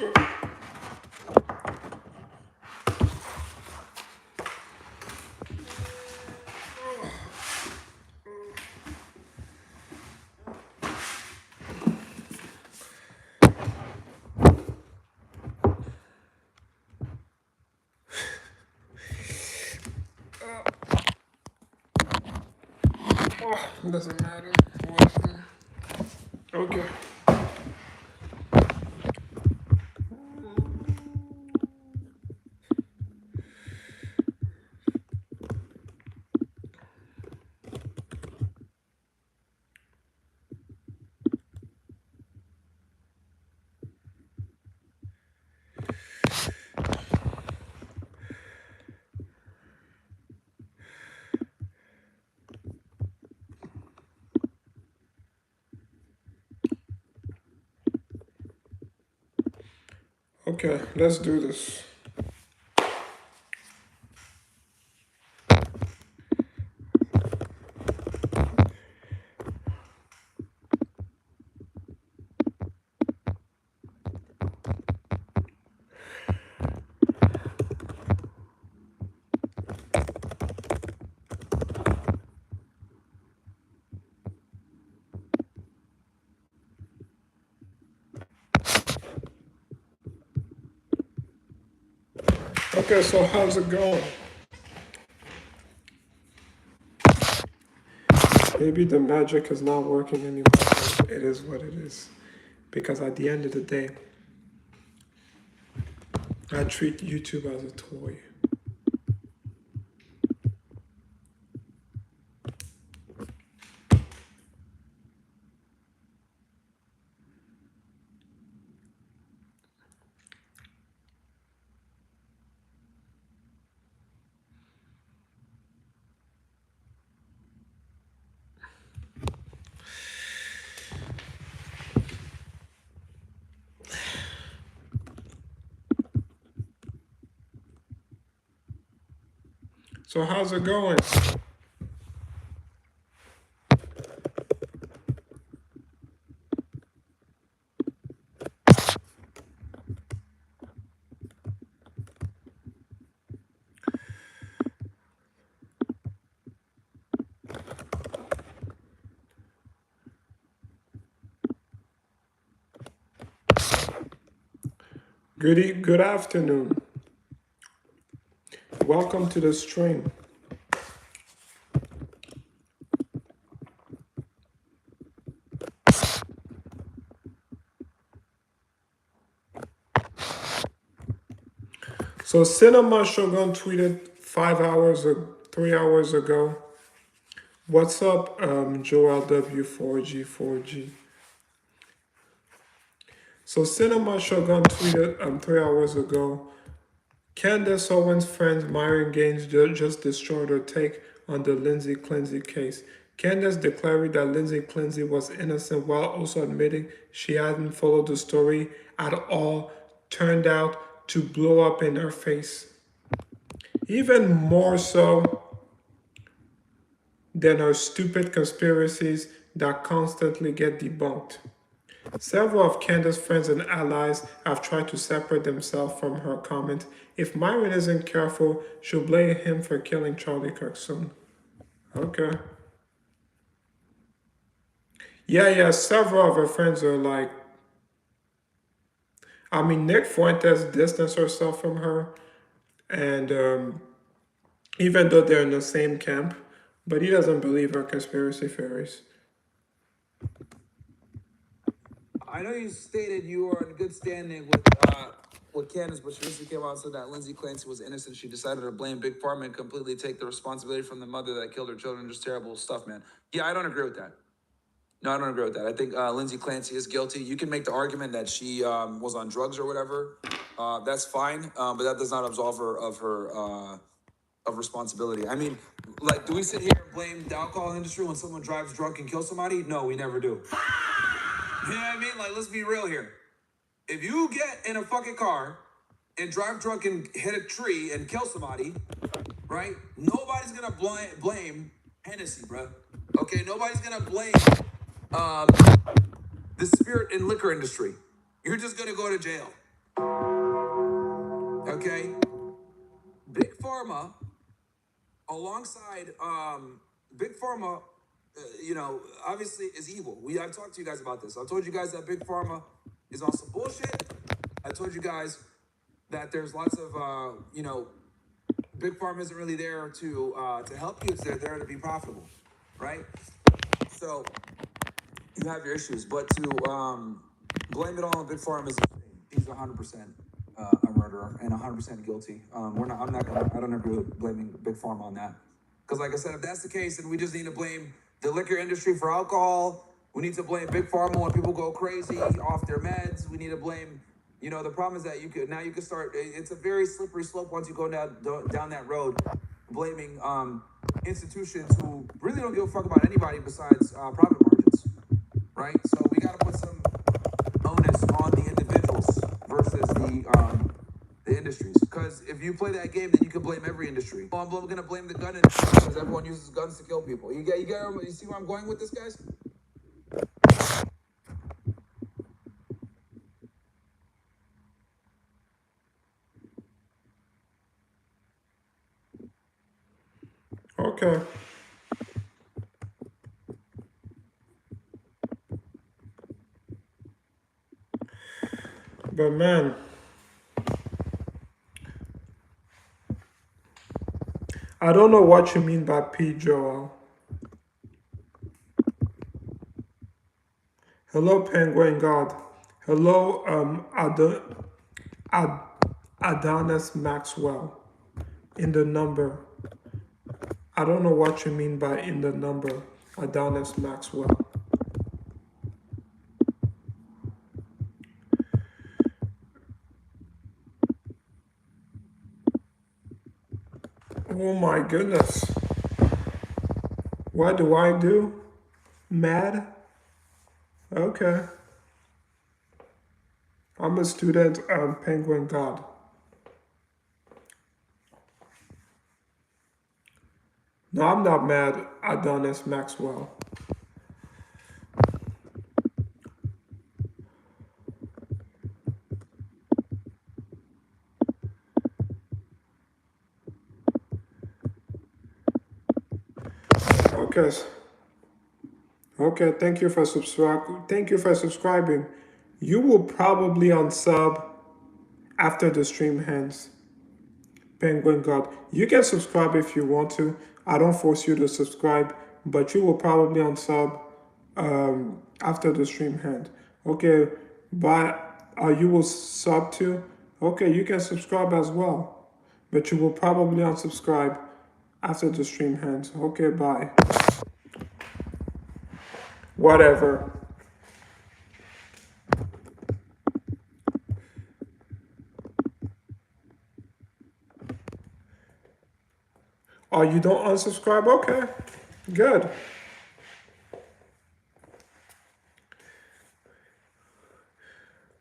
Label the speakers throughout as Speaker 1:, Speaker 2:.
Speaker 1: It doesn't matter. Okay. Okay, let's do this. Okay, so how's it going? Maybe the magic is not working anymore. It is what it is. Because at the end of the day, I treat YouTube as a toy. So how's it going? Good afternoon. Welcome to the stream. So Cinema Shogun tweeted 3 hours ago. What's up, Joel W4G4G? So Cinema Shogun tweeted 3 hours ago. Candace Owens' friend Myron Gaines just destroyed her take on the Lindsay Clincy case. Candace declared that Lindsay Clincy was innocent while also admitting she hadn't followed the story at all, turned out to blow up in her face. Even more so than her stupid conspiracies that constantly get debunked. Several of Candace's friends and allies have tried to separate themselves from her comment. If Myron isn't careful, she'll blame him for killing Charlie Kirk soon. Okay. Yeah, several of her friends are like, Nick Fuentes distanced herself from her, and even though they're in the same camp, but he doesn't believe her conspiracy theories.
Speaker 2: I know you stated you were in good standing with Candace, but she recently came out and said that Lindsay Clancy was innocent. She decided to blame Big Pharma and completely take the responsibility from the mother that killed her children. Just terrible stuff, man. Yeah, I don't agree with that. No, I don't agree with that. I think Lindsay Clancy is guilty. You can make the argument that she was on drugs or whatever. That's fine, but that does not absolve her of responsibility. I mean, like, do we sit here and blame the alcohol industry when someone drives drunk and kills somebody? No, we never do. You know what I mean? Like, let's be real here. If you get in a fucking car and drive drunk and hit a tree and kill somebody, right? Nobody's gonna blame Hennessy, bro. Okay, nobody's gonna blame the spirit and liquor industry. You're just gonna go to jail. Okay? Big Pharma, alongside Big Pharma, obviously is evil. I've talked to you guys about this. I told you guys that Big Pharma is on some bullshit. I told you guys that there's lots of, Big Pharma isn't really there to help you. They're there to be profitable, right? So you have your issues, but to blame it all on Big Pharma is he's 100% a murderer and 100% guilty. I don't agree with blaming Big Pharma on that. Because like I said, if that's the case, then we just need to blame the liquor industry for alcohol. We need to blame Big Pharma when people go crazy off their meds. We need to blame, the problem is that you can start, it's a very slippery slope once you go down that road, blaming institutions who really don't give a fuck about anybody besides profit margins, right? So we got to put some onus on the individuals versus the industries. Because if you play that game, then you can blame every industry. I'm going to blame the gun industry because everyone uses guns to kill people. You see where I'm going with this, guys?
Speaker 1: Okay. But man, I don't know what you mean by P. Joel. Hello, Penguin God. Hello, Adonis Maxwell. In the number. I don't know what you mean by in the number, Adonis Maxwell. Oh my goodness. What do I do? Mad? Okay. I'm a student, Penguin God. No, I'm not mad, Adonis Maxwell. Okay. Okay, thank you for subscribing. You will probably unsub after the stream ends. Penguin God. You can subscribe if you want to. I don't force you to subscribe, but you will probably unsub after the stream ends. Okay, but you will sub too? Okay, you can subscribe as well, but you will probably unsubscribe after the stream ends. Okay, bye. Whatever. Oh, you don't unsubscribe? Okay, good.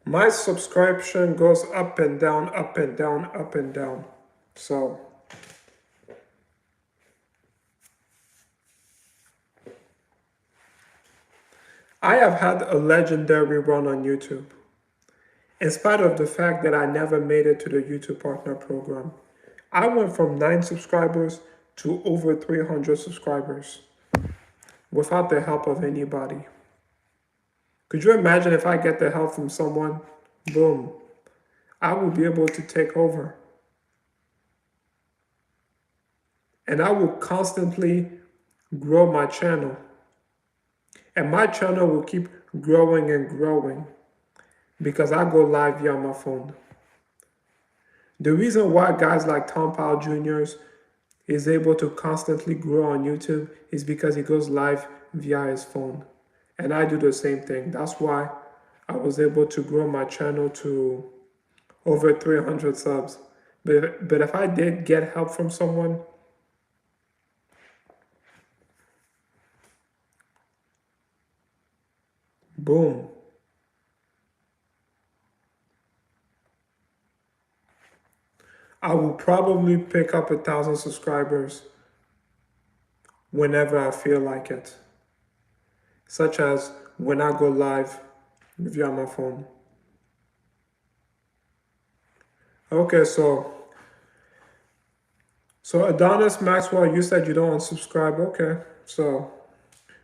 Speaker 1: My subscription goes up and down, up and down, up and down. So, I have had a legendary run on YouTube. In spite of the fact that I never made it to the YouTube Partner Program. I went from 9 subscribers to over 300 subscribers without the help of anybody. Could you imagine if I get the help from someone? Boom. I will be able to take over. And I will constantly grow my channel. And my channel will keep growing and growing because I go live via my phone. The reason why guys like Tom Powell Junior is able to constantly grow on YouTube is because he goes live via his phone. And I do the same thing. That's why I was able to grow my channel to over 300 subs. But if I did get help from someone, boom. I will probably pick up 1,000 subscribers whenever I feel like it. Such as when I go live via my phone. Okay, so Adonis Maxwell, you said you don't unsubscribe. Okay, so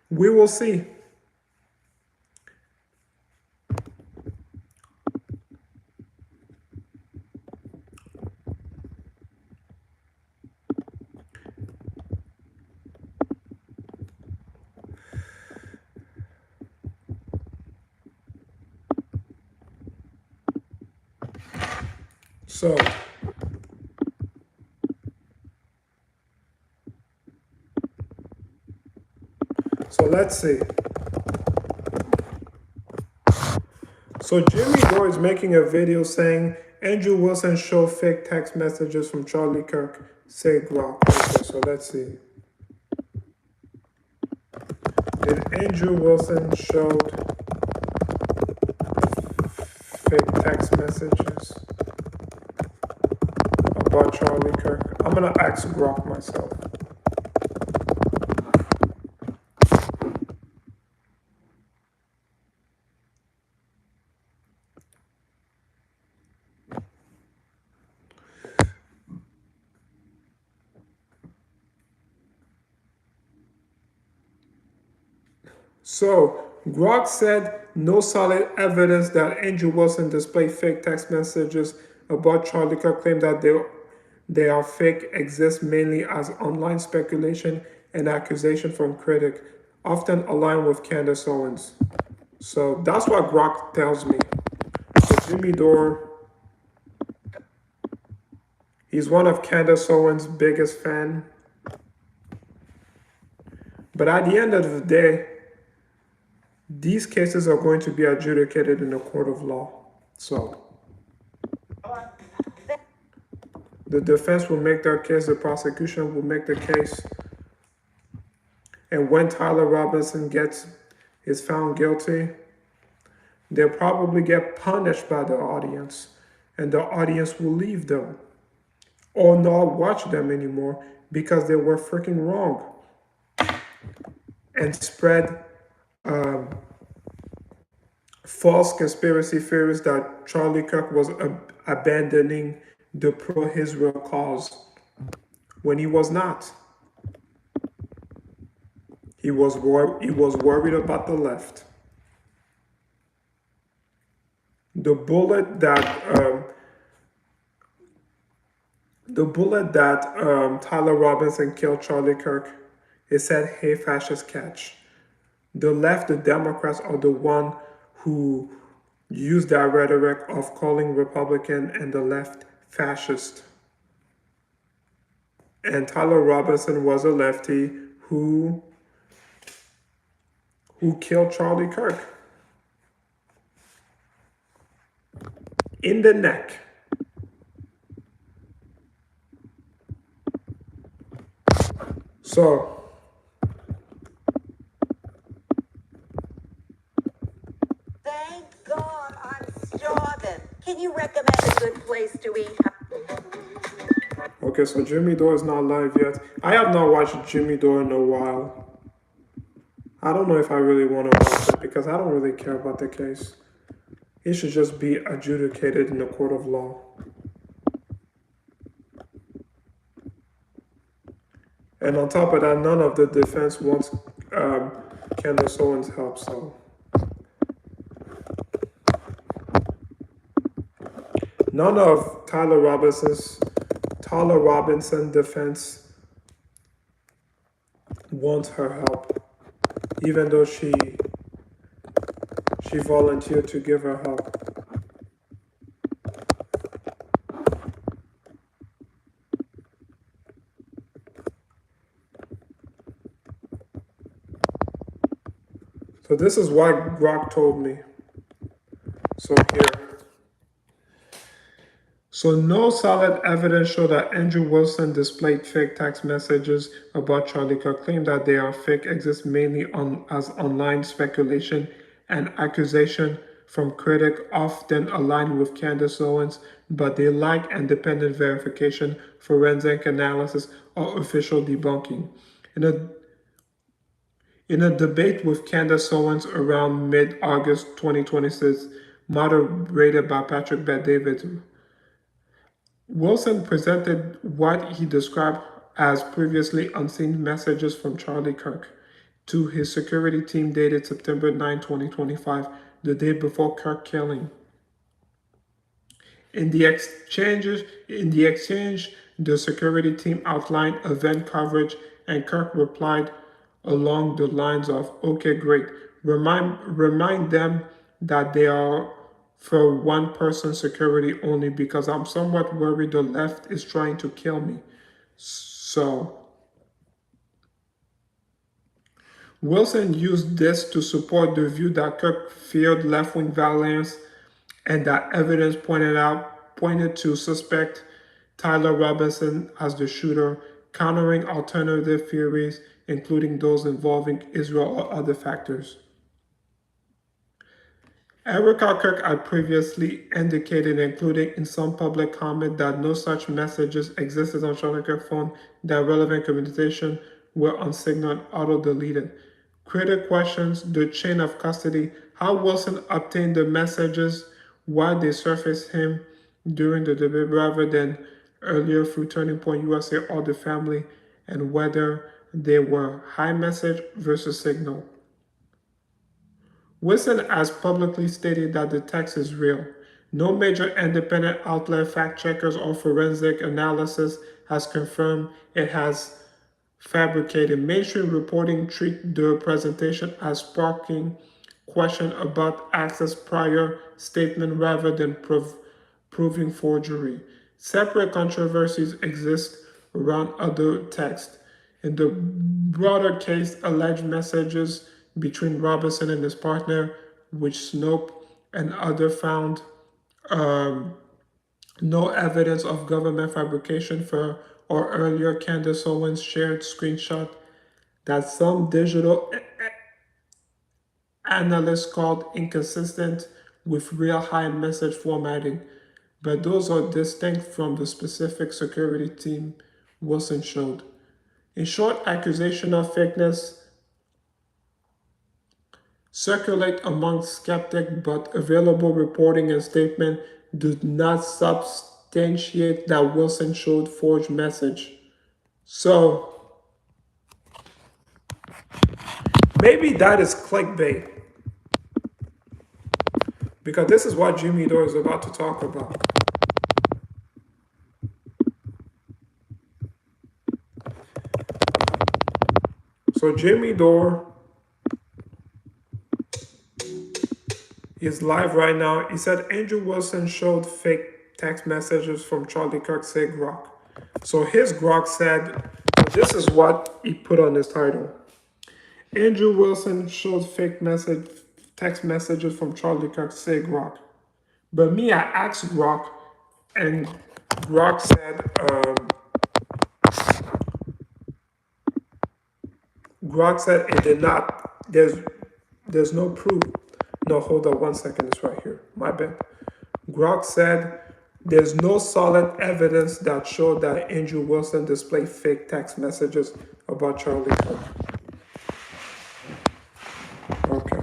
Speaker 1: we will see. So let's see. So Jimmy Dore is making a video saying Andrew Wilson showed fake text messages from Charlie Kirk. Say Grok. Okay, so let's see. Did Andrew Wilson showed fake text messages about Charlie Kirk? I'm gonna ask Grok myself. So, Grok said no solid evidence that Andrew Wilson displayed fake text messages about Charlie Kirk, claimed that they are fake, exists mainly as online speculation and accusation from critics, often aligned with Candace Owens. So that's what Grok tells me. So Jimmy Dore, he's one of Candace Owens' biggest fan. But at the end of the day, these cases are going to be adjudicated in a court of law. So the defense will make their case, the prosecution will make the case. And when Tyler Robinson is found guilty, they'll probably get punished by the audience. And the audience will leave them or not watch them anymore because they were freaking wrong. And spread false conspiracy theories that Charlie Kirk was abandoning the pro-Israel cause when he was not. He was worried about the left. The bullet that Tyler Robinson killed Charlie Kirk, it said, "Hey, fascist, catch." The left, the Democrats, are the one who use that rhetoric of calling Republican and the left fascist. And Tyler Robinson was a lefty who killed Charlie Kirk in the neck. So
Speaker 3: thank God I'm starving. Can you recommend a good place to eat?
Speaker 1: okay, so Jimmy Dore is not live yet. I have not watched Jimmy Dore in a while. I don't know if I really want to watch it because I don't really care about the case. It should just be adjudicated in a court of law. And on top of that, none of the defense wants Candace Owens' help, so. None of Tyler Robinson defense wants her help, even though she volunteered to give her help. So this is what Grok told me. So here. So no solid evidence show that Andrew Wilson displayed fake text messages about Charlie Kirk, claim that they are fake, exist mainly as online speculation and accusation from critics, often aligned with Candace Owens, but they lack independent verification, forensic analysis, or official debunking. In a debate with Candace Owens around mid-August 2026, moderated by Patrick Bet-David, Wilson presented what he described as previously unseen messages from Charlie Kirk to his security team dated September 9, 2025, the day before Kirk killing. In the exchange, the security team outlined event coverage, and Kirk replied along the lines of, "Okay, great. Remind them that they are for one-person security only because I'm somewhat worried the left is trying to kill me." So Wilson used this to support the view that Kirk feared left-wing violence and that evidence pointed to suspect Tyler Robinson as the shooter, countering alternative theories, including those involving Israel or other factors. Erica Kirk had previously indicated, including in some public comment, that no such messages existed on Charlie Kirk's phone, that relevant communication were unsignaled and auto-deleted. Critic questions the chain of custody, how Wilson obtained the messages, why they surfaced him during the debate rather than earlier through Turning Point USA or the family, and whether they were high message versus signal. Wilson has publicly stated that the text is real. No major independent outlet, fact checkers, or forensic analysis has confirmed it has fabricated. Mainstream reporting treat the presentation as sparking question about access prior statement rather than proving forgery. Separate controversies exist around other texts. In the broader case, alleged messages between Robinson and his partner, which Snope and others found no evidence of government fabrication for, or earlier Candace Owens shared screenshot that some digital analysts called inconsistent with real high message formatting, but those are distinct from the specific security team Wilson showed. In short, accusation of fakeness circulate among skeptics, but available reporting and statement do not substantiate that Wilson showed forged message. So maybe that is clickbait, because this is what Jimmy Dore is about to talk about. So Jimmy Dore is live right now. He said Andrew Wilson showed fake text messages from Charlie Kirk, say Grok. So his Grok said, this is what he put on his title. Andrew Wilson showed text messages from Charlie Kirk, say Grok. But me, I asked Grok, and Grok said it did not. There's no proof. No, hold on 1 second. It's right here. My bad. Grok said there's no solid evidence that showed that Andrew Wilson displayed fake text messages about Charlie Kirk. Okay.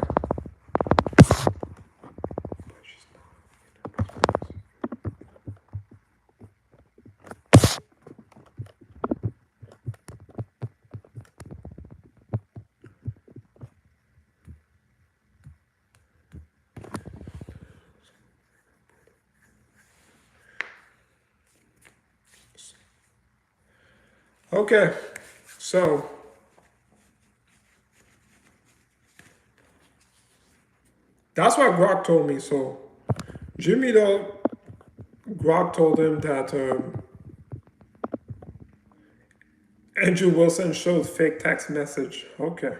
Speaker 1: Okay, so that's what Grok told me. So Jimmy Dore, Grok told him that Andrew Wilson showed fake text message. Okay,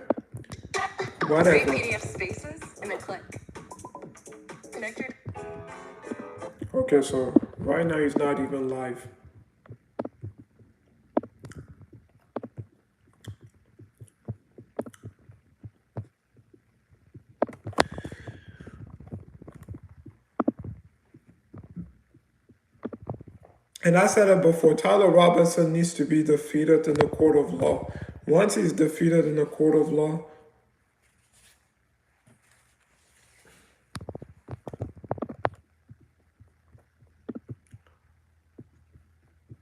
Speaker 1: whatever.
Speaker 4: Create PDF spaces and then click. Connected.
Speaker 1: Okay, so right now he's not even live. And I said it before, Tyler Robinson needs to be defeated in the court of law. Once he's defeated in the court of law,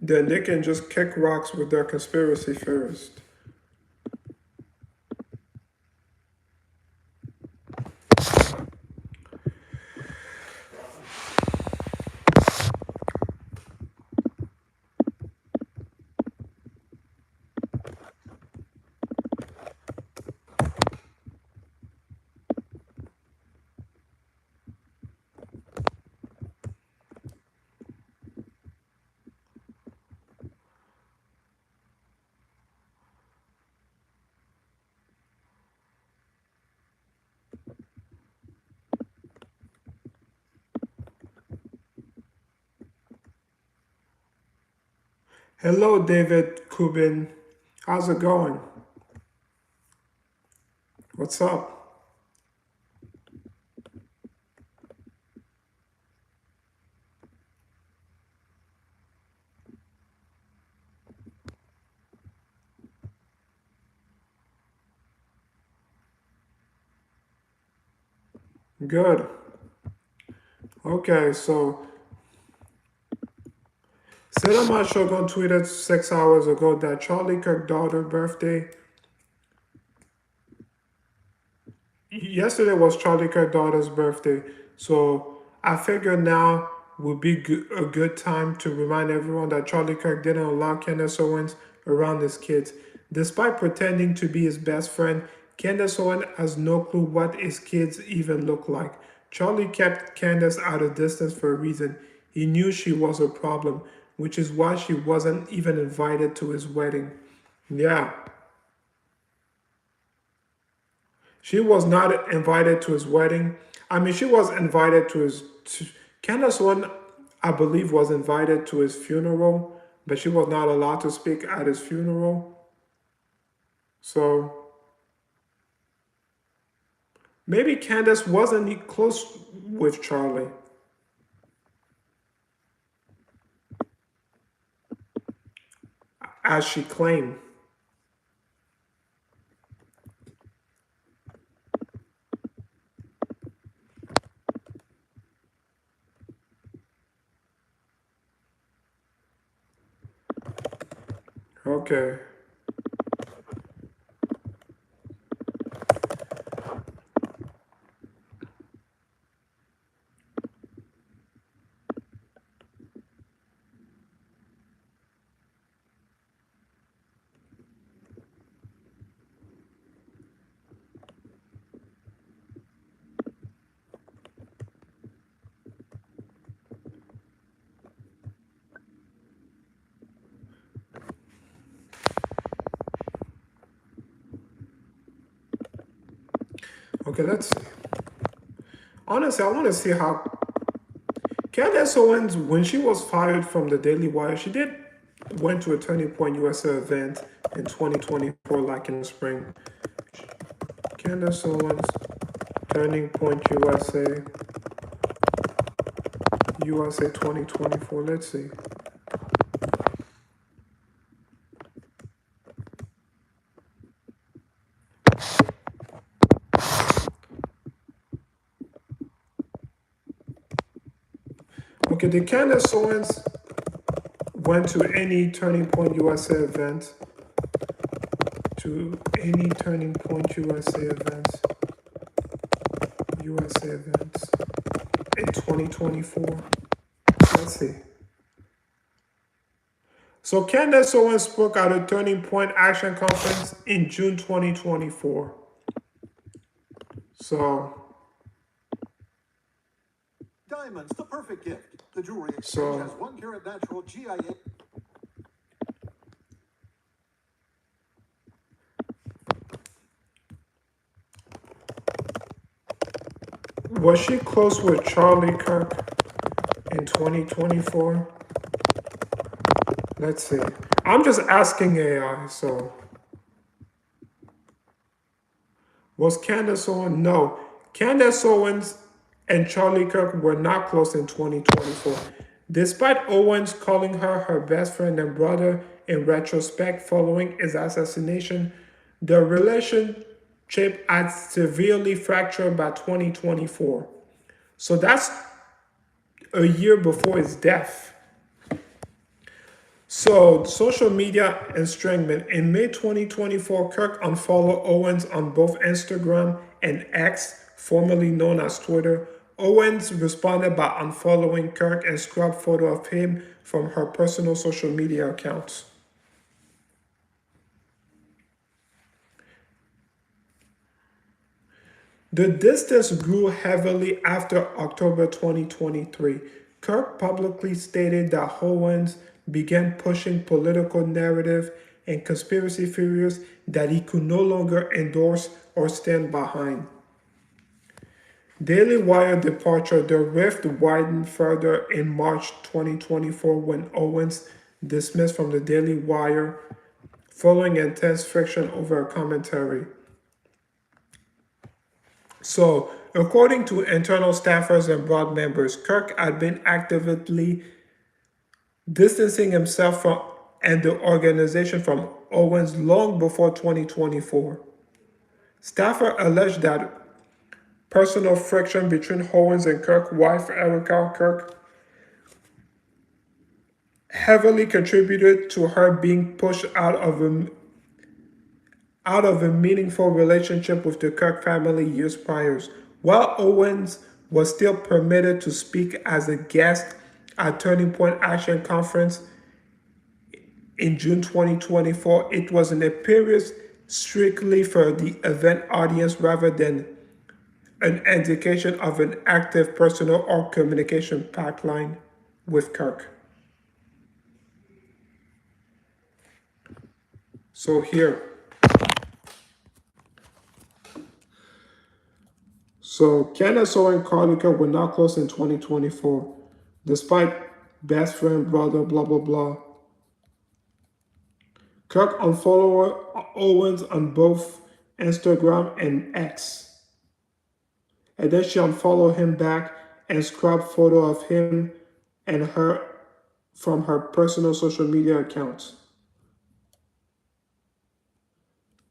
Speaker 1: then they can just kick rocks with their conspiracy theorists. Hello, David Kubin. How's it going? What's up? Good. Okay, so Cinema Shogun tweeted 6 hours ago that Charlie Kirk's daughter's birthday. Yesterday was Charlie Kirk's daughter's birthday, so I figured now would be a good time to remind everyone that Charlie Kirk didn't allow Candace Owens around his kids. Despite pretending to be his best friend, Candace Owens has no clue what his kids even look like. Charlie kept Candace at a distance for a reason. He knew she was a problem, which is why she wasn't even invited to his wedding. Yeah. She was not invited to his wedding. I mean, she was invited to his... Candace Owens, I believe, was invited to his funeral, but she was not allowed to speak at his funeral. So maybe Candace wasn't close with Charlie. As she claimed. Okay. Okay, let's see. Honestly, I want to see how Candace Owens, when she was fired from the Daily Wire, she went to a Turning Point USA event in 2024, like in the spring. Candace Owens, Turning Point USA 2024. Let's see. Okay, the Candace Owens went to any Turning Point USA event. To any Turning Point USA events. In 2024. Let's see. So Candace Owens spoke at a Turning Point Action Conference in June 2024. So
Speaker 5: diamonds, the perfect gift. The jewelry exchange has 1 carat natural GIA.
Speaker 1: Was she close with Charlie Kirk in 2024? Let's see. I'm just asking AI, so. Was Candace Owens? No. Candace Owens and Charlie Kirk were not close in 2024. Despite Owens calling her best friend and brother in retrospect following his assassination, their relationship had severely fractured by 2024. So that's a year before his death. So, social media estrangement. In May 2024, Kirk unfollowed Owens on both Instagram and X, formerly known as Twitter. Owens responded by unfollowing Kirk and scrubbed photo of him from her personal social media accounts. The distance grew heavily after October 2023. Kirk publicly stated that Owens began pushing political narrative and conspiracy theories that he could no longer endorse or stand behind. Daily Wire departure. The rift widened further in March 2024 when Owens dismissed from the Daily Wire following intense friction over a commentary. So, according to internal staffers and board members, Kirk had been actively distancing himself from and the organization from Owens long before 2024. Staffer alleged that personal friction between Owens and Kirk's wife, Erica Kirk, heavily contributed to her being pushed out of a meaningful relationship with the Kirk family years prior. While Owens was still permitted to speak as a guest at Turning Point Action Conference in June 2024, it was an appearance strictly for the event audience rather than an indication of an active personal or communication pipeline with Kirk. So here. So Candace Owens and Charlie Kirk were not close in 2024, despite best friend, brother, blah, blah, blah. Kirk unfollowed Owens on both Instagram and X. And then she unfollowed him back and scrubbed photo of him and her from her personal social media accounts.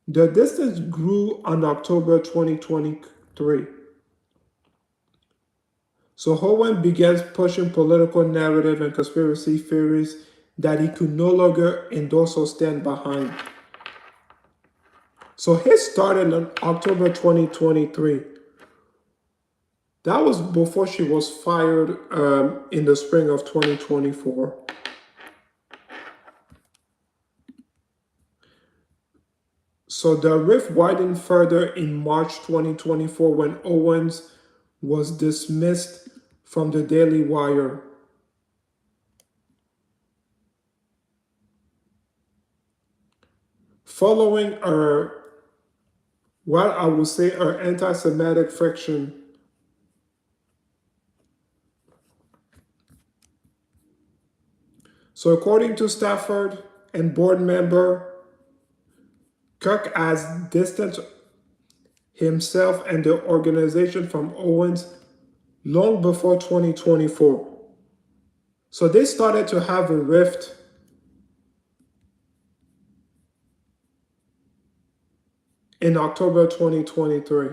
Speaker 1: The distance grew on October 2023. So Owens began pushing political narrative and conspiracy theories that he could no longer endorse or stand behind. So his started in October 2023. That was before she was fired in the spring of 2024. So the rift widened further in March 2024 when Owens was dismissed from the Daily Wire. Following what I would say are anti-Semitic friction. So according to Stafford and board member, Kirk has distanced himself and the organization from Owens long before 2024. So they started to have a rift in October 2023.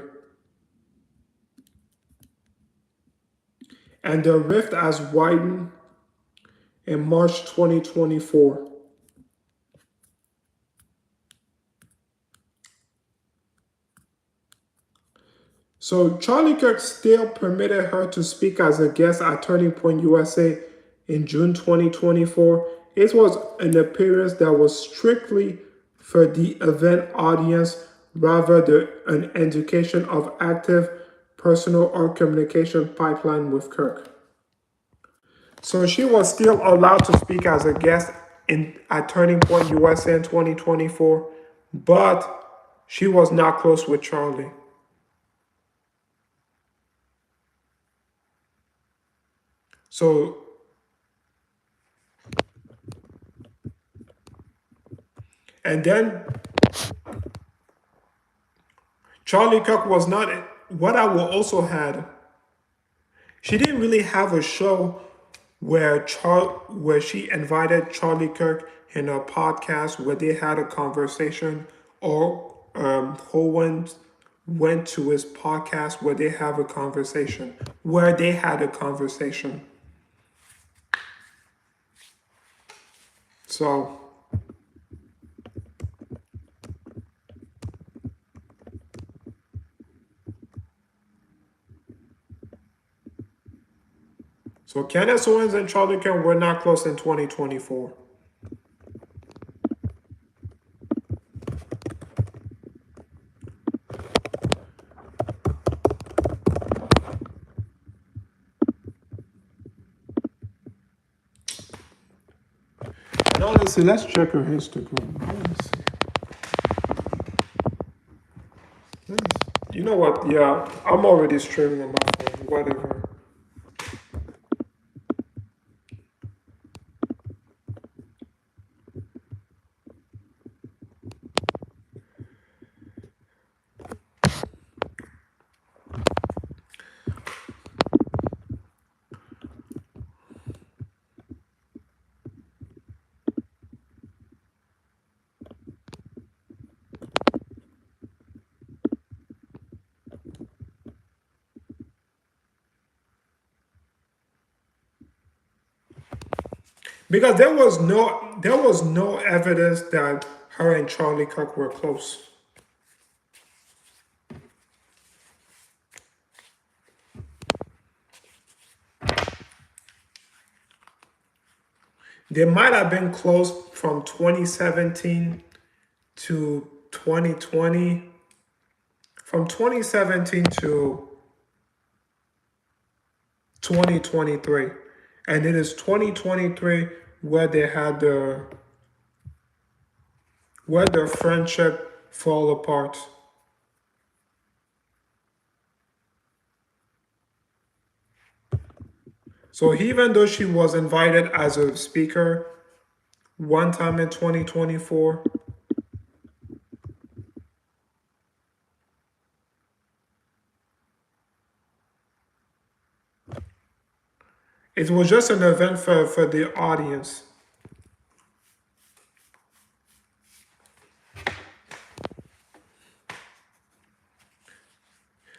Speaker 1: And the rift has widened in March 2024. So Charlie Kirk still permitted her to speak as a guest at Turning Point USA in June 2024. It was an appearance that was strictly for the event audience rather than an indication of active personal or communication pipeline with Kirk. So she was still allowed to speak as a guest at Turning Point USA in 2024, but she was not close with Charlie. So and then Charlie Kirk was not what I will also had. She didn't really have a show where she invited Charlie Kirk in a podcast where they had a conversation, or Owens went to his podcast where they had a conversation. So Candace Owens and Charlie Kirk were not close in 2024. And honestly, let's check her Instagram. Let me see. You know what? Yeah, I'm already streaming on my phone. Whatever. Because there was no evidence that her and Charlie Kirk were close. They might have been close from 2017 to 2020, from 2017 to 2023. And it is 2023 where they had where their friendship fall apart. So even though she was invited as a speaker one time in 2024, it was just an event for the audience.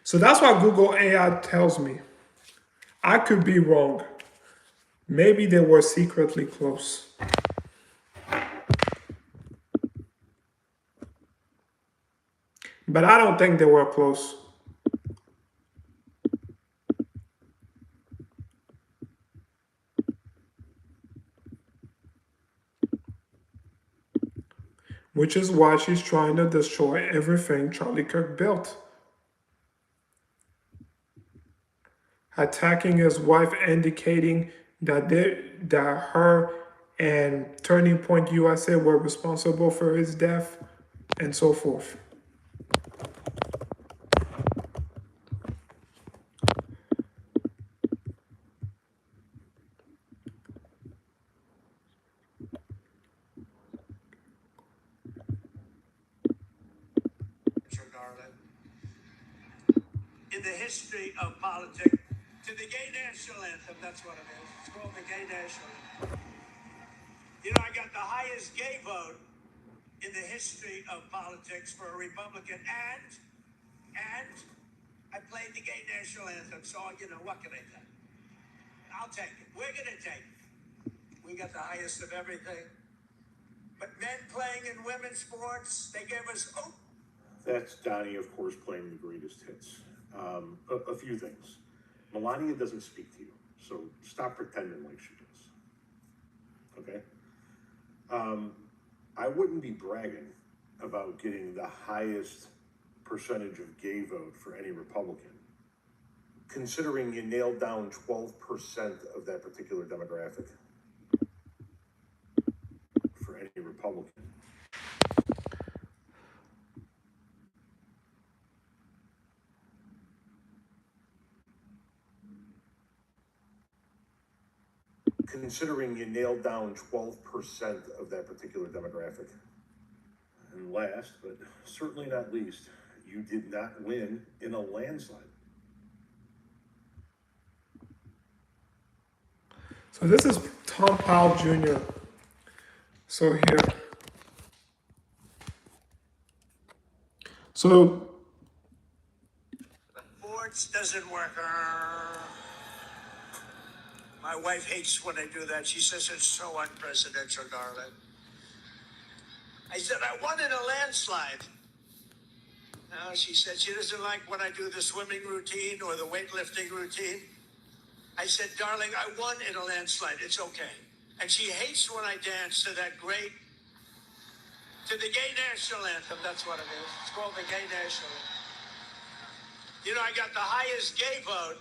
Speaker 1: So that's what Google AI tells me. I could be wrong. Maybe they were secretly close. But I don't think they were close. Which is why she's trying to destroy everything Charlie Kirk built. Attacking his wife, indicating that her and Turning Point USA were responsible for his death, and so forth.
Speaker 5: In the history of politics, to the gay national anthem, that's what it is. It's called the gay national anthem. You know, I got the highest gay vote in the history of politics for a Republican, and I played the gay national anthem, so, you know, what can I say? I'll take it. We're going to take it. We got the highest of everything. But men playing in women's sports, they gave us, That's Donnie, of course, playing the greatest hits. A few things. Melania doesn't speak to you, so stop pretending like she does. Okay? I wouldn't be bragging about getting the highest percentage of gay vote for any Republican, considering you nailed down 12% of that particular demographic for any Republican. Considering you nailed down 12% of that particular demographic. And last, but certainly not least, you did not win in a landslide.
Speaker 1: So this is Tom Powell Junior. So here. So
Speaker 5: Sports doesn't work. My wife hates when I do that. She says it's so unpresidential, darling. I said, I won in a landslide. Now, she said she doesn't like when I do the swimming routine or the weightlifting routine. I said, darling, I won in a landslide. It's okay. And she hates when I dance to that great, to the gay national anthem. That's what it is. It's called the gay national anthem. You know, I got the highest gay vote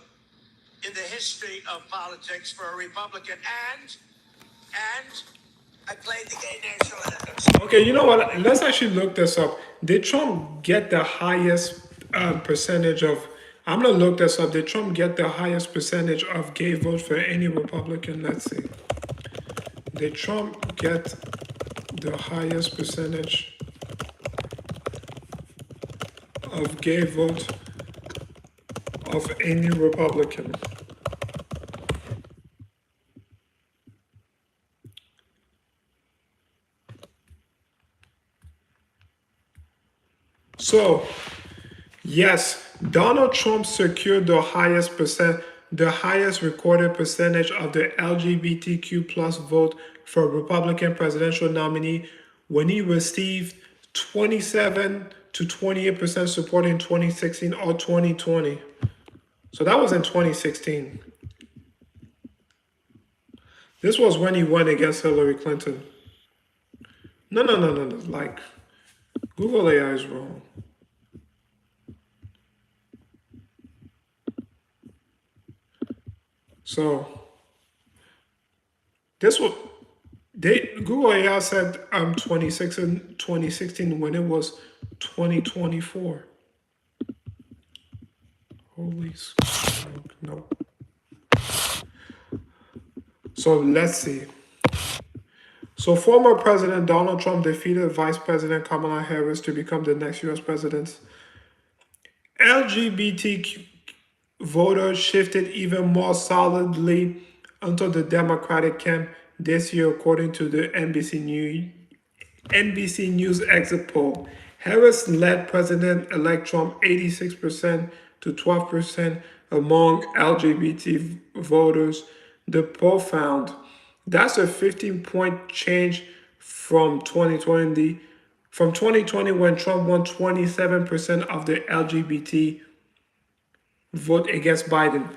Speaker 5: in the history of politics for a Republican, and I played the gay national anthem.
Speaker 1: Okay, you know what? Let's actually look this up. Did Trump get the highest percentage of? I'm gonna look this up. Did Trump get the highest percentage of gay votes for any Republican? Let's see. Did Trump get the highest percentage of gay votes of any Republican? So, yes, Donald Trump secured the highest recorded percentage of the LGBTQ plus vote for a Republican presidential nominee when he received 27 to 28% support in 2016 or 2020. So that was in 2016. This was when he went against Hillary Clinton. No. Like, Google AI is wrong. So this was Google AI said 2016 when it was 2024. Holy smoke, no. So let's see. So former President Donald Trump defeated Vice President Kamala Harris to become the next US president. LGBTQ voters shifted even more solidly onto the Democratic camp this year, according to the NBC News exit poll. Harris led President-elect Trump 86% to 12% among LGBT voters. The poll found that's a 15-point change from 2020. From 2020, when Trump won 27% of the LGBT vote against Biden.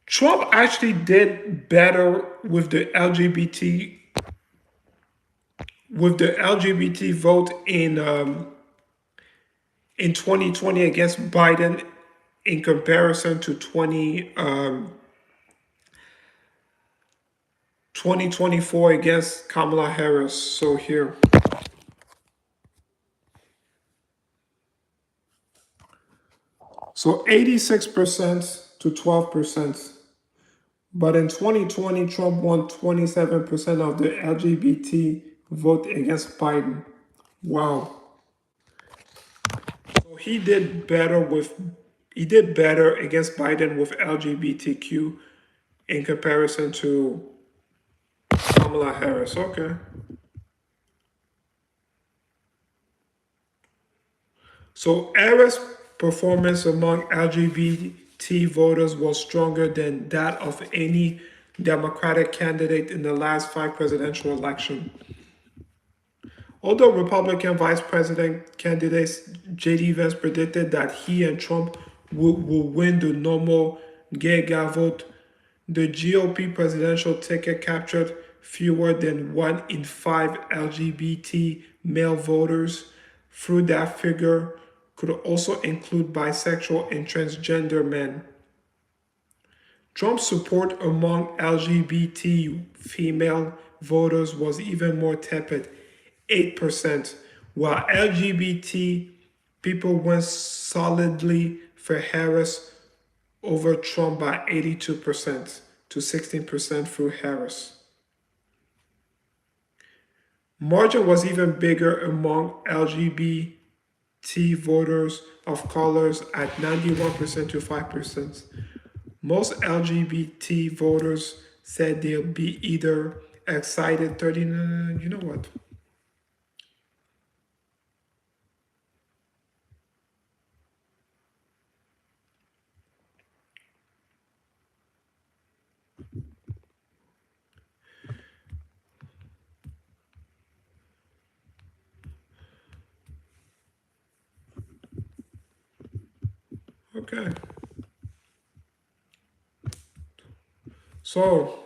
Speaker 1: Trump actually did better with the LGBT vote in 2020 against Biden in comparison to 2024 against Kamala Harris. So here. So 86% to 12%. But in 2020, Trump won 27% of the LGBT vote against Biden. Wow. So he did better against Biden with LGBTQ in comparison to Kamala Harris. Okay. So Harris' performance among LGBT voters was stronger than that of any Democratic candidate in the last 5 presidential elections. Although Republican Vice President candidate J.D. Vance predicted that he and Trump would win the normal gay guy vote, the GOP presidential ticket captured fewer than 1 in 5 LGBT male voters. Through that figure could also include bisexual and transgender men. Trump's support among LGBT female voters was even more tepid, 8%, while LGBT people went solidly for Harris over Trump by 82% to 16% through Harris. Margin was even bigger among LGBT voters of colors at 91% to 5%. Most LGBT voters said they'll be either excited, 39, you know what? Okay. So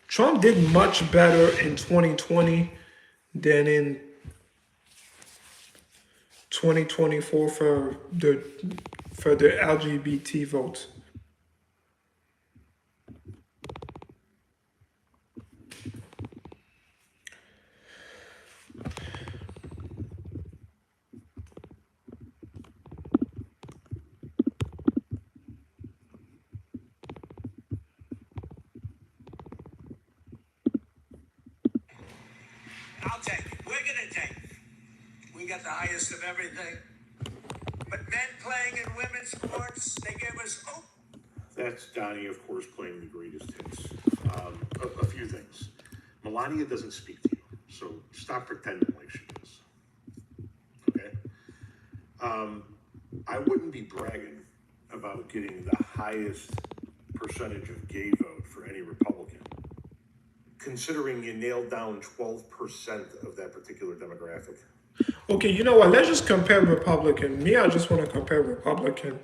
Speaker 1: Trump did much better in 2020 than in 2024 for the LGBT vote.
Speaker 5: I'll take it. We're gonna take it. We got the highest of everything. But men playing in women's sports, they gave us
Speaker 6: That's Donnie, of course, playing the greatest hits. A few things. Melania doesn't speak to you, so stop pretending like she does. Okay? I wouldn't be bragging about getting the highest percentage of gay vote for any Republican, considering you nailed down 12% of that particular demographic.
Speaker 1: Okay, you know what? Let's just compare Republican. Me, I just want to compare Republican.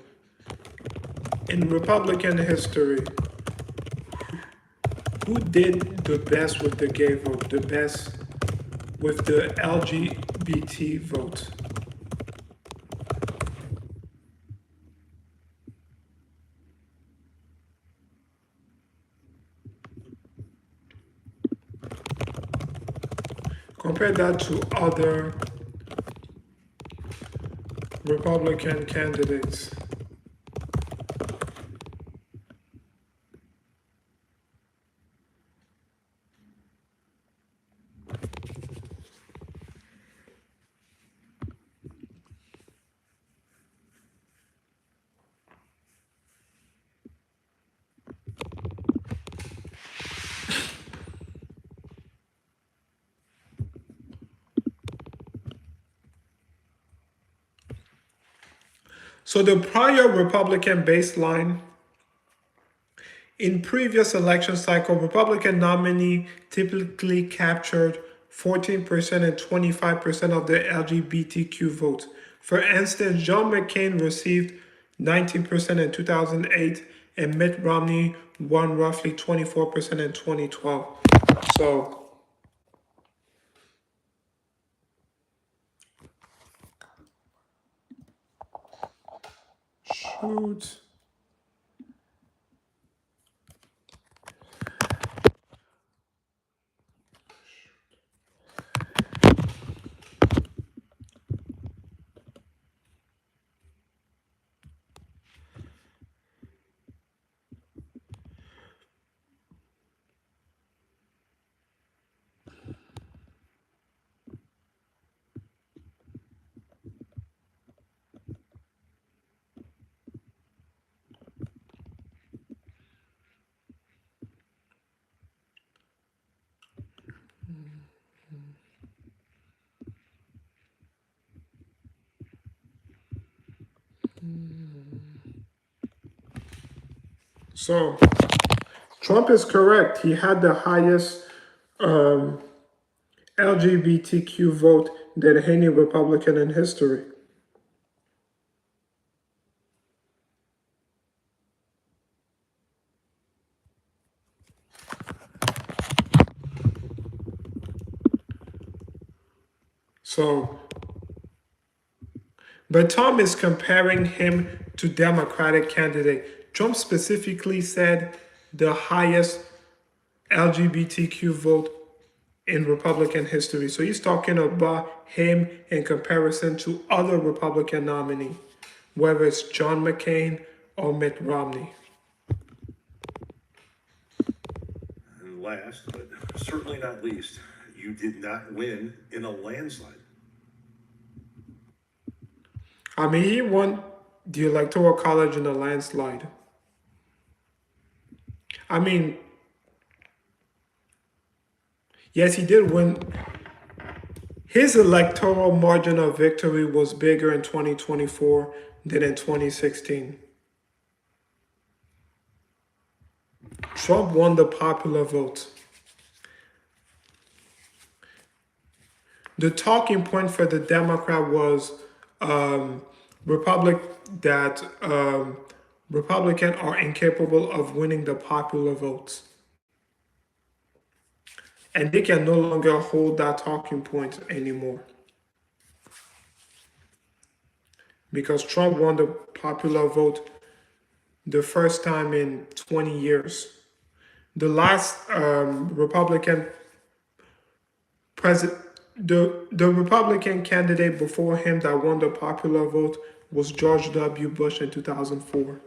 Speaker 1: In Republican history, who did the best with the gay vote, the best with the LGBT vote? Compare that to other Republican candidates. So the prior Republican baseline, in previous election cycle, Republican nominee typically captured 14% and 25% of the LGBTQ votes. For instance, John McCain received 19% in 2008 and Mitt Romney won roughly 24% in 2012. So shoot. So Trump is correct. He had the highest LGBTQ vote than any Republican in history. So, but Tom is comparing him to Democratic candidate. Trump specifically said the highest LGBTQ vote in Republican history. So he's talking about him in comparison to other Republican nominees, whether it's John McCain or Mitt Romney.
Speaker 6: And last, but certainly not least, you did not win in a landslide.
Speaker 1: I mean, he won the Electoral College in a landslide. I mean, yes, he did win. His electoral margin of victory was bigger in 2024 than in 2016. Trump won the popular vote. The talking point for the Democrat was Republic that Republicans are incapable of winning the popular votes. And they can no longer hold that talking point anymore. Because Trump won the popular vote the first time in 20 years. The last Republican president, the Republican candidate before him that won the popular vote was George W. Bush in 2004.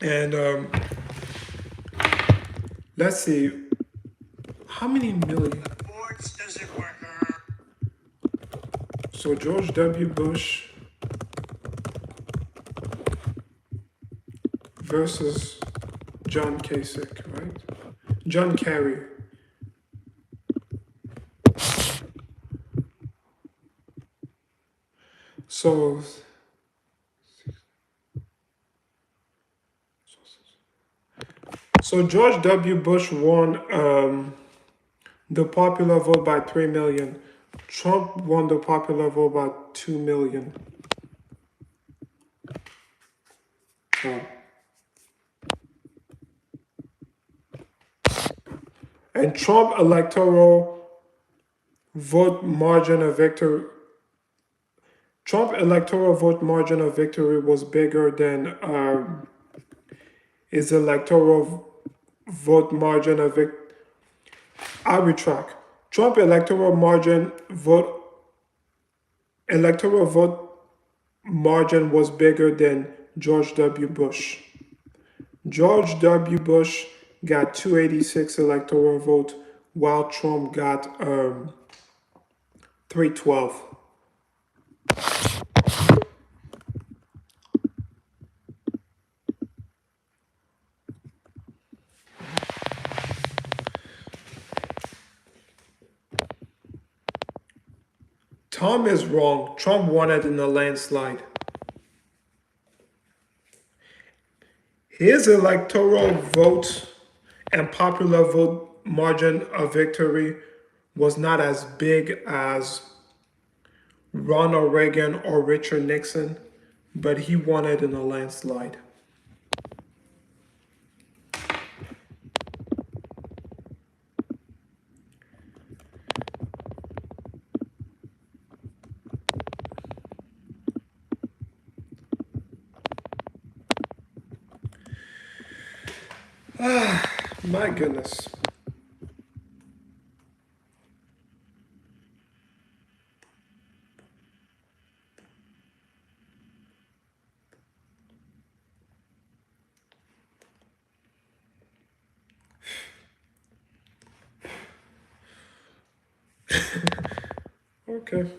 Speaker 1: And let's see, how many million?
Speaker 5: Sports doesn't work.
Speaker 1: So George W. Bush versus John Kasich, right? John Kerry. So George W. Bush won the popular vote by 3 million. Trump won the popular vote by 2 million. So, and Trump electoral vote margin of victory. Trump electoral vote margin of victory was bigger than his electoral vote margin of victory. I retract. Trump electoral vote margin was bigger than George W. Bush. George W. Bush got 286 electoral votes, while Trump got 312. Tom is wrong. Trump won it in a landslide. His electoral vote and popular vote margin of victory was not as big as Ronald Reagan or Richard Nixon, but he won it in a landslide. My goodness. Okay.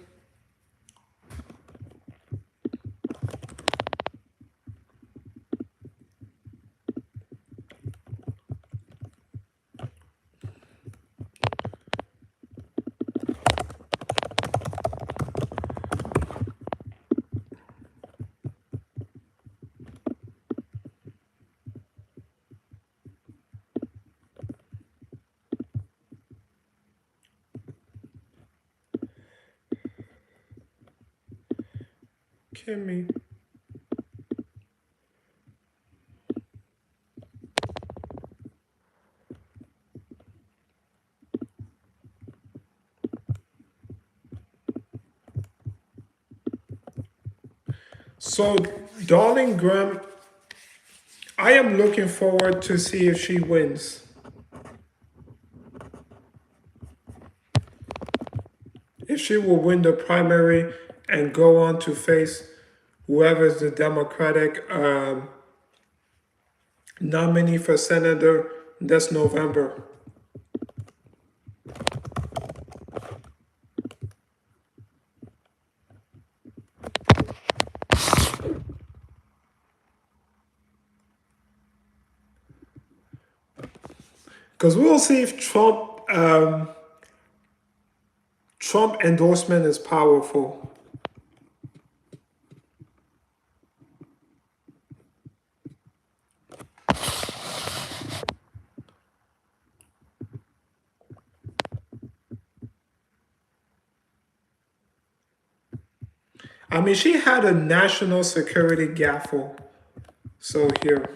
Speaker 1: Kimmy. So, Darleen Graham, I am looking forward to see if she wins. If she will win the primary and go on to face whoever is the Democratic nominee for senator this November. Because we'll see if Trump endorsement is powerful. I mean, she had a national security gaffle. So here.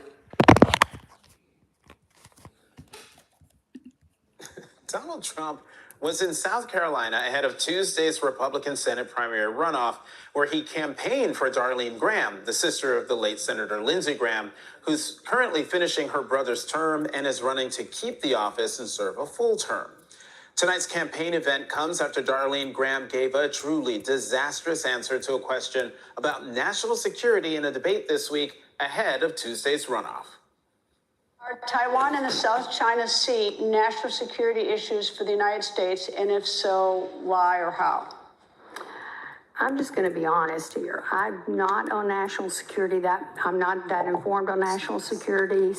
Speaker 7: Donald Trump was in South Carolina ahead of Tuesday's Republican Senate primary runoff, where he campaigned for Darleen Graham, the sister of the late Senator Lindsey Graham, who's currently finishing her brother's term and is running to keep the office and serve a full term. Tonight's campaign event comes after Darleen Graham gave a truly disastrous answer to a question about national security in a debate this week ahead of Tuesday's runoff.
Speaker 8: Are Taiwan and the South China Sea national security issues for the United States? And if so, why or how?
Speaker 9: I'm just going to be honest here. I'm not on national security. I'm not that informed on national security.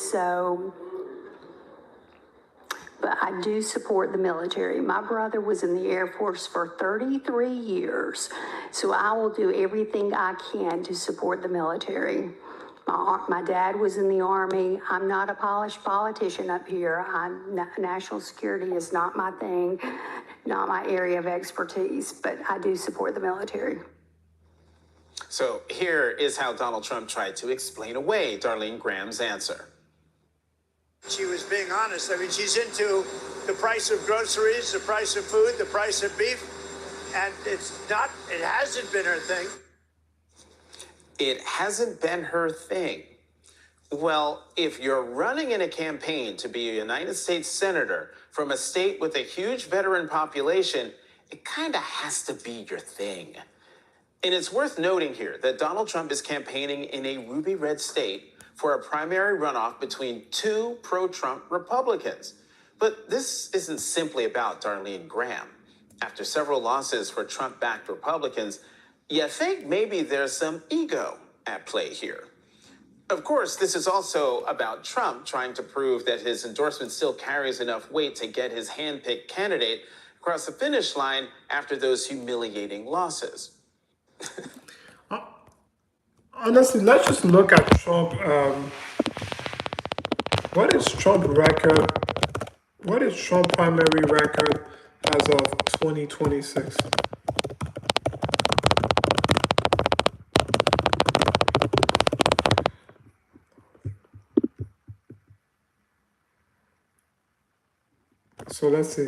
Speaker 9: But I do support the military. My brother was in the Air Force for 33 years. So I will do everything I can to support the military. My dad was in the Army. I'm not a polished politician up here. National security is not my thing, not my area of expertise, but I do support the military.
Speaker 7: So here is how Donald Trump tried to explain away Darleen Graham's answer.
Speaker 5: She was being honest. I mean, she's into the price of groceries, the price of food, the price of beef, and it hasn't been her thing.
Speaker 7: It hasn't been her thing. Well, if you're running in a campaign to be a United States Senator from a state with a huge veteran population, it kind of has to be your thing. And it's worth noting here that Donald Trump is campaigning in a ruby red state for a primary runoff between two pro-Trump Republicans. But this isn't simply about Darleen Graham. After several losses for Trump-backed Republicans, you think maybe there's some ego at play here. Of course, this is also about Trump trying to prove that his endorsement still carries enough weight to get his hand-picked candidate across the finish line after those humiliating losses.
Speaker 1: Honestly, let's just look at Trump. What is Trump record? What is Trump primary record as of 2026? So let's see.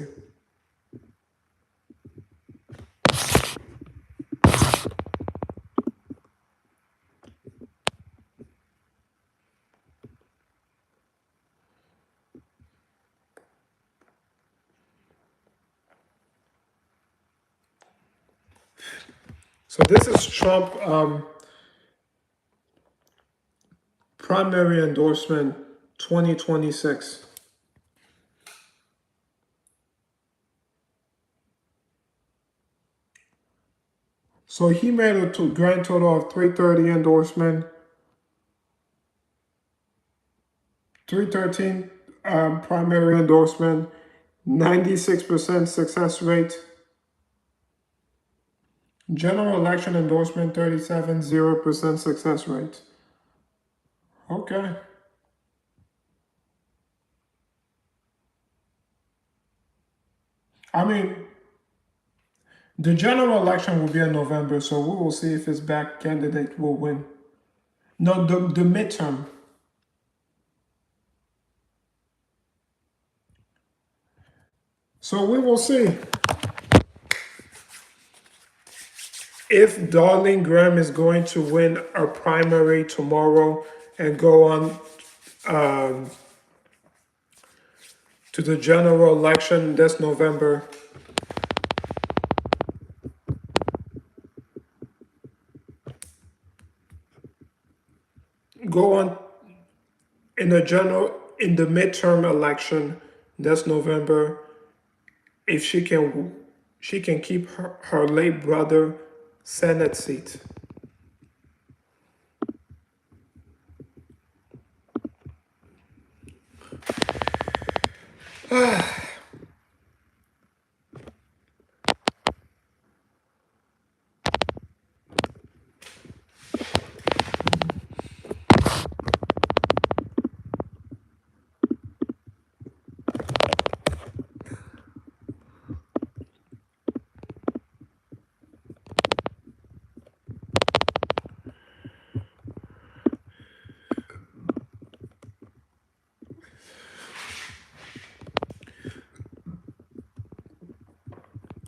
Speaker 1: So this is Trump primary endorsement 2026. So he made a grand total of 330 endorsement, 313 primary endorsement, 96% success rate. General election endorsement 37, 0% success rate. Okay. I mean, the general election will be in November, so we will see if his back candidate will win. No, the midterm. So we will see if Darleen Graham is going to win a primary tomorrow and go on to the general election this November. Go on in the midterm election this November. If she can keep her late brother Senate seat.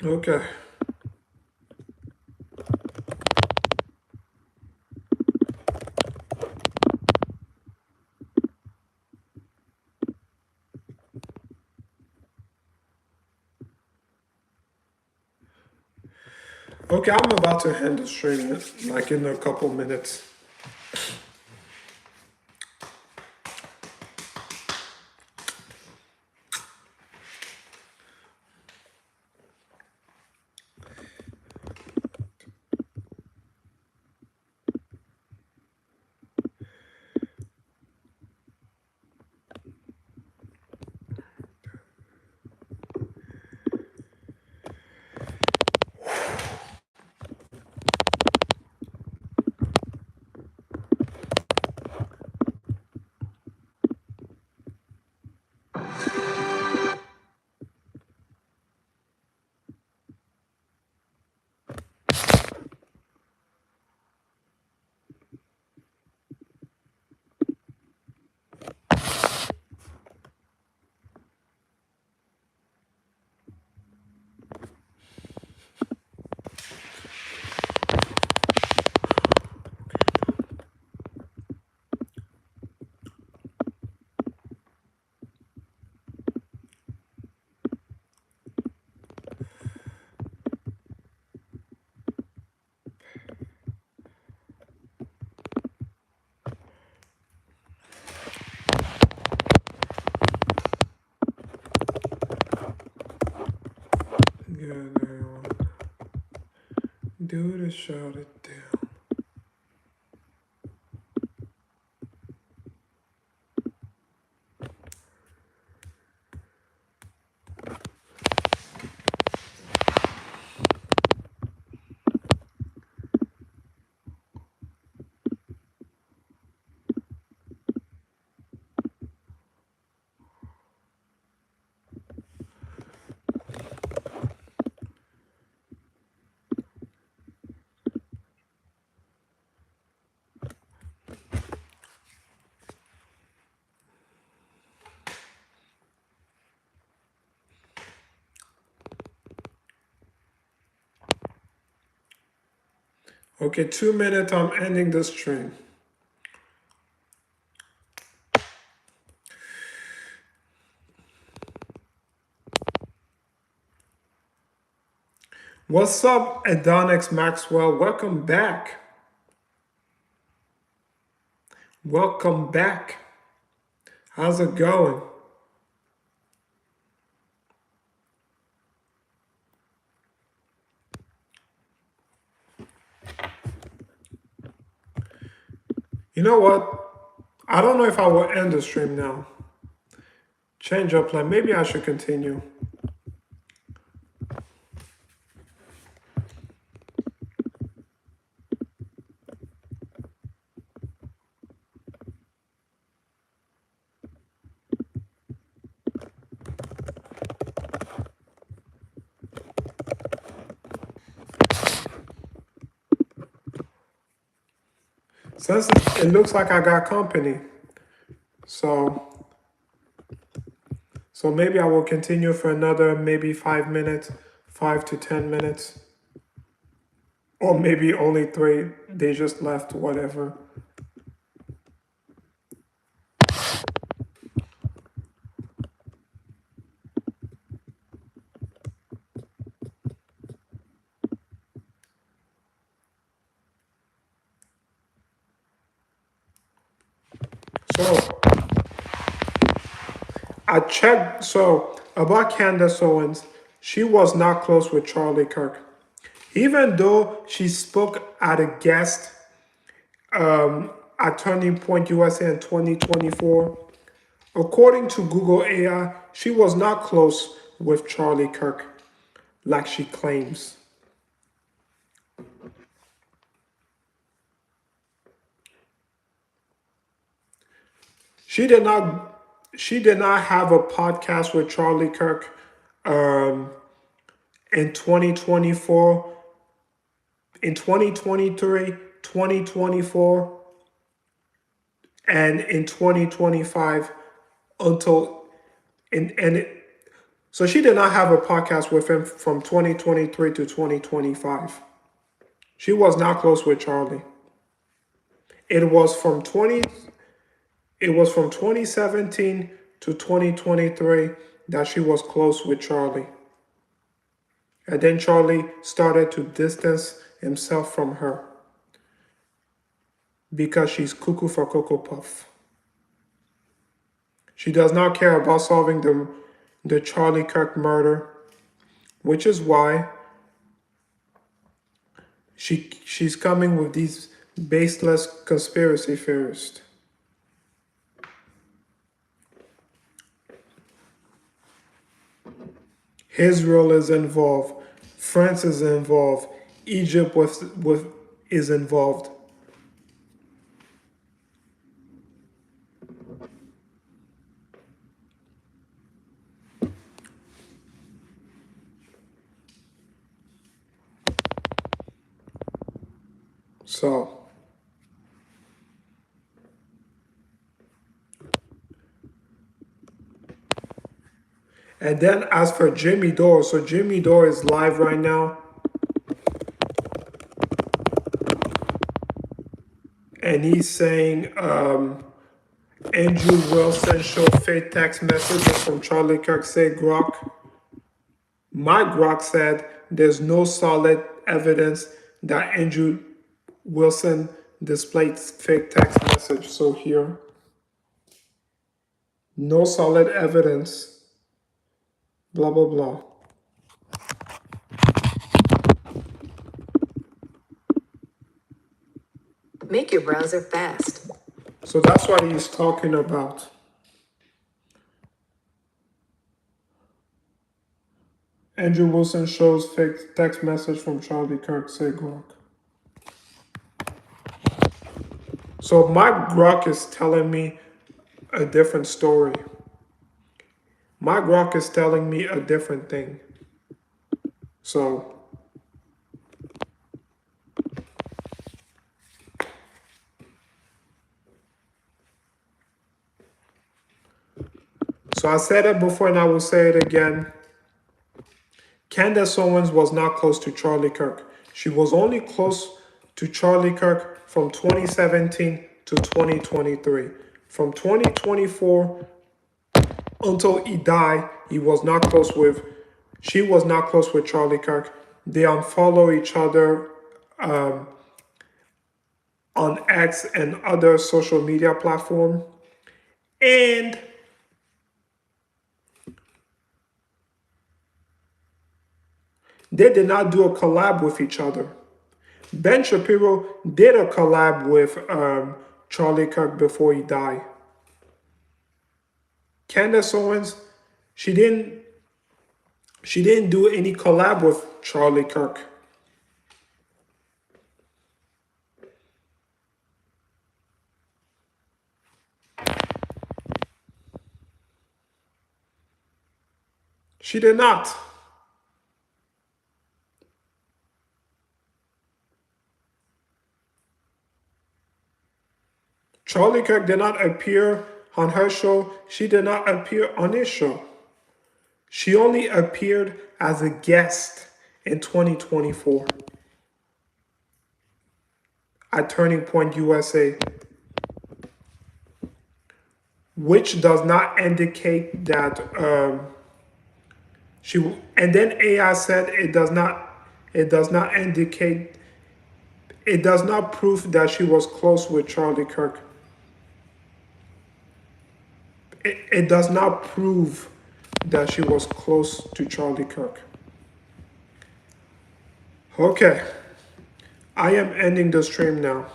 Speaker 1: Okay. Okay, I'm about to end the stream like in a couple minutes. Yeah, everyone. Do the shut it down. Okay, 2 minutes, I'm ending the stream. What's up, Adonis Maxwell? Welcome back. Welcome back. How's it going? You know what? I don't know if I will end the stream now. Change up plan. Maybe I should continue. Since it looks like I got company, so maybe I will continue for another maybe 5 minutes, 5 to 10 minutes, or maybe only 3. They just left, whatever. So I checked. So about Candace Owens, she was not close with Charlie Kirk, even though she spoke at a guest at Turning Point USA in 2024. According to Google AI, she was not close with Charlie Kirk like she claims. She did not have a podcast with Charlie Kirk in 2024, in 2023, 2024, and in 2025 until So she did not have a podcast with him from 2023 to 2025. She was not close with Charlie. It was from 2017 to 2023 that she was close with Charlie. And then Charlie started to distance himself from her because she's cuckoo for Cocoa Puff. She does not care about solving the Charlie Kirk murder, which is why she's coming with these baseless conspiracy theorists. Israel is involved. France is involved. Egypt is involved. So, and then as for Jimmy Dore, so Jimmy Dore is live right now. And he's saying Andrew Wilson showed fake text messages from Charlie Kirk, say Grok. My Grok said there's no solid evidence that Andrew Wilson displayed fake text message. So here, no solid evidence, blah, blah, blah.
Speaker 10: Make your browser fast.
Speaker 1: So that's what he's talking about. Andrew Wilson shows fake text message from Charlie Kirk, say Grok. So my Grok is telling me a different story. My Grok is telling me a different thing. So I said it before and I will say it again. Candace Owens was not close to Charlie Kirk. She was only close to Charlie Kirk from 2017 to 2023. From 2024 until he died, she was not close with Charlie Kirk. They unfollow each other on X and other social media platforms. And they did not do a collab with each other. Ben Shapiro did a collab with Charlie Kirk before he died. Candace Owens, she didn't do any collab with Charlie Kirk. She did not. Charlie Kirk did not appear on her show. She did not appear on his show. She only appeared as a guest in 2024 at Turning Point USA, which does not indicate that she. And then AI said it does not indicate. It does not prove that she was close with Charlie Kirk. It does not prove that she was close to Charlie Kirk. Okay. I am ending the stream now.